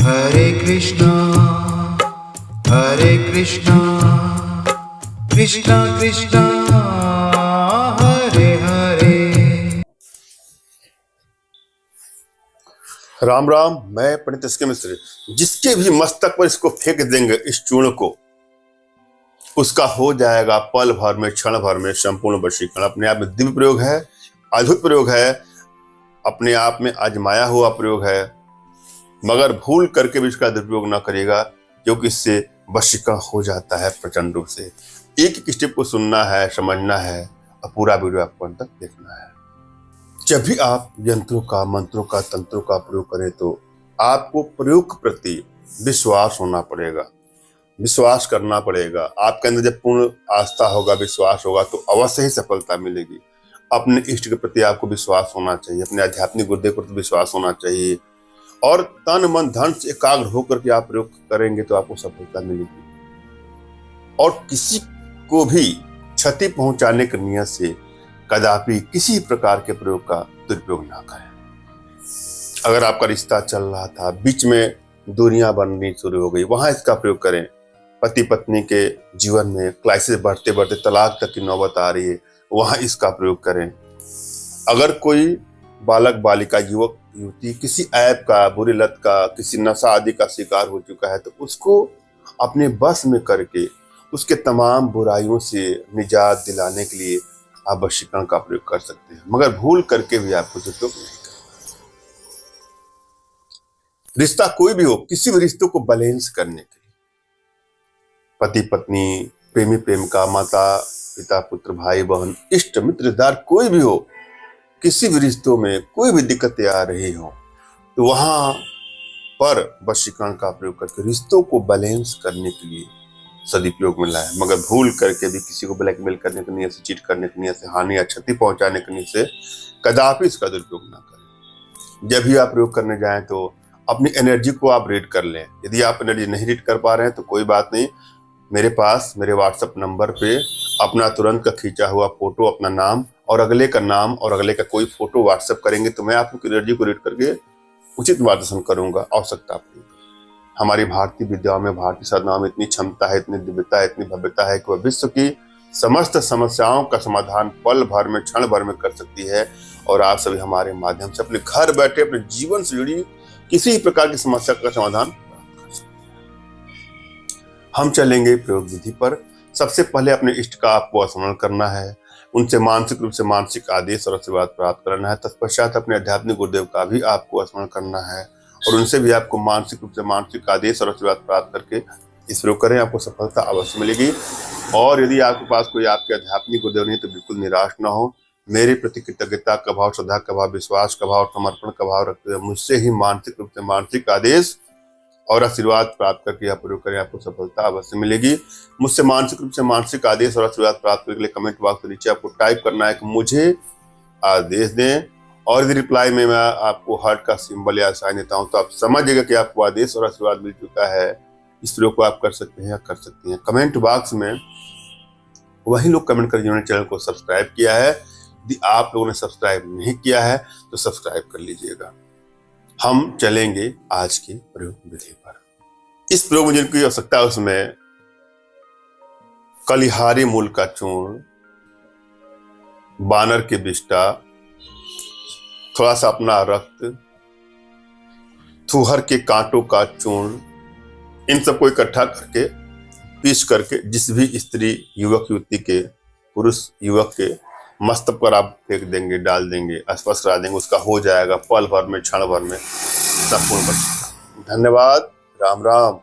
हरे कृष्णा कृष्णा कृष्णा हरे हरे। राम राम। मैं पंडित एस के मिश्र। जिसके भी मस्तक पर इसको फेंक देंगे, इस चूर्ण को, उसका हो जाएगा पल भर में, क्षण भर में संपूर्ण वशीकरण। अपने आप में दिव्य प्रयोग है, अद्भुत प्रयोग है, अपने आप में आजमाया हुआ प्रयोग है, मगर भूल करके भी इसका दुरुपयोग ना करिएगा, क्योंकि इससे वशीकरण हो जाता है प्रचंड रूप से। एक एक स्टेप को सुनना है, समझना है और पूरा वीडियो आपको अंत तक देखना है। जब भी आप यंत्रों का, मंत्रों का, तंत्रों का प्रयोग करें तो आपको प्रयोग के प्रति विश्वास होना पड़ेगा, विश्वास करना पड़ेगा। आपके अंदर जब पूर्ण आस्था होगा, विश्वास होगा, तो अवश्य ही सफलता मिलेगी। अपने इष्ट के प्रति आपको विश्वास होना चाहिए, अपने आध्यात्मिक गुरुदेव के प्रति विश्वास होना चाहिए, और तन मन धन से एकाग्र होकर के आप प्रयोग करेंगे तो आपको सफलता मिलेगी। और किसी को भी क्षति पहुंचाने की नियत से कदापि किसी प्रकार के प्रयोग का दुरुपयोग ना करें। अगर आपका रिश्ता चल रहा था, बीच में दूरियां बननी शुरू हो गई, वहां इसका प्रयोग करें। पति पत्नी के जीवन में क्राइसिस बढ़ते बढ़ते तलाक तक की नौबत आ रही है, वहां इसका प्रयोग करें। अगर कोई बालक बालिका, युवक युवती किसी ऐप का, बुरी लत का, किसी नशा आदि का शिकार हो चुका है, तो उसको अपने बस में करके उसके तमाम बुराइयों से निजात दिलाने के लिए आप वशीकरण का प्रयोग कर सकते हैं, मगर भूल करके भी आपको दुरुपयोग नहीं करना। रिश्ता कोई भी हो, किसी भी रिश्ते को बैलेंस करने के लिए, पति पत्नी, प्रेमी प्रेमिका, माता पिता, पुत्र, भाई बहन, इष्ट मित्र, रिश्तेदार, कोई भी हो, किसी भी रिश्तों में कोई भी दिक्कतें आ रही हो, तो वहां पर वशीकरण का प्रयोग करके रिश्तों को बैलेंस करने के लिए सदुपयोग में लाए, मगर भूल करके भी किसी को ब्लैकमेल करने की नियत से, चीट करने की नियत से, हानि या क्षति पहुंचाने की नियत से कदापि इसका दुरुपयोग ना करें। जब भी आप प्रयोग करने जाएं तो अपनी एनर्जी को आप रीड कर लें। यदि आप एनर्जी नहीं रीड कर पा रहे हैं तो कोई बात नहीं, मेरे पास मेरे व्हाट्सएप नंबर पे अपना तुरंत का खींचा हुआ फोटो, अपना नाम और अगले का नाम और अगले का कोई फोटो व्हाट्सएप करेंगे तो मैं आपकी एनर्जी को रीड करके उचित मार्गदर्शन करूंगा। आवश्यकता आपकी, हमारी भारतीय विद्याओं में, भारतीय साधनाओं में इतनी क्षमता है, इतनी दिव्यता है, इतनी भव्यता है कि वह विश्व की समस्त समस्याओं का समाधान पल भर में, क्षण भर में कर सकती है। और आप सभी हमारे माध्यम से अपने घर बैठे अपने जीवन से जुड़ी किसी प्रकार की समस्या का समाधान कर सकते हैं। हम चलेंगे प्रयोग विधि पर। सबसे पहले अपने इष्ट का आपको स्मरण करना है, उनसे मानसिक रूप से मानसिक आदेश और आशीर्वाद प्राप्त करना है। तत्पश्चात अपने आध्यात्मिक गुरुदेव का भी आपको स्मरण करना है और उनसे भी आपको मानसिक रूप से मानसिक आदेश और आशीर्वाद प्राप्त करके इस प्रयोग करें, आपको सफलता अवश्य मिलेगी। और यदि आपके पास कोई आपके आध्यात्मिक गुरुदेव नहीं तो बिल्कुल निराश न हो। मेरे प्रति कृतज्ञता का भाव, श्रद्धा का भाव, विश्वास का भाव, समर्पण का भाव रखते हुए मुझसे ही मानसिक रूप से मानसिक आदेश और आशीर्वाद प्राप्त करके आप प्रयोग करें, आपको सफलता अवश्य मिलेगी। मुझसे मानसिक रूप से मानसिक आदेश और आशीर्वाद प्राप्त करने के लिए कमेंट बॉक्स के नीचे आपको टाइप करना है कि मुझे आदेश दें, और यदि रिप्लाई में मैं आपको हार्ट का सिंबल या साइन देता हूं तो आप समझिएगा कि आपको आदेश और आशीर्वाद मिल चुका है। इस प्रयोग को आप कर सकते हैं या कर सकती हैं। कमेंट बॉक्स में वही लोग कमेंट करें जिन्होंने चैनल को सब्सक्राइब किया है। यदि आप लोगों ने सब्सक्राइब नहीं किया है तो सब्सक्राइब कर लीजिएगा। हम चलेंगे आज की प्रयोग विधि पर। इस प्रयोग में जिनकी आवश्यकता है उसमें कलिहारी मूल का चूर्ण, बानर के बिष्टा, थोड़ा सा अपना रक्त, थूहर के कांटों का चूर्ण, इन सबको इकट्ठा करके पीस करके जिस भी स्त्री, युवक, युवती के, पुरुष, युवक के मस्तक पर आप फेंक देंगे, डाल देंगे, स्पर्श करा देंगे, उसका हो जाएगा पल भर में, क्षण भर में संपूर्ण। धन्यवाद। राम राम।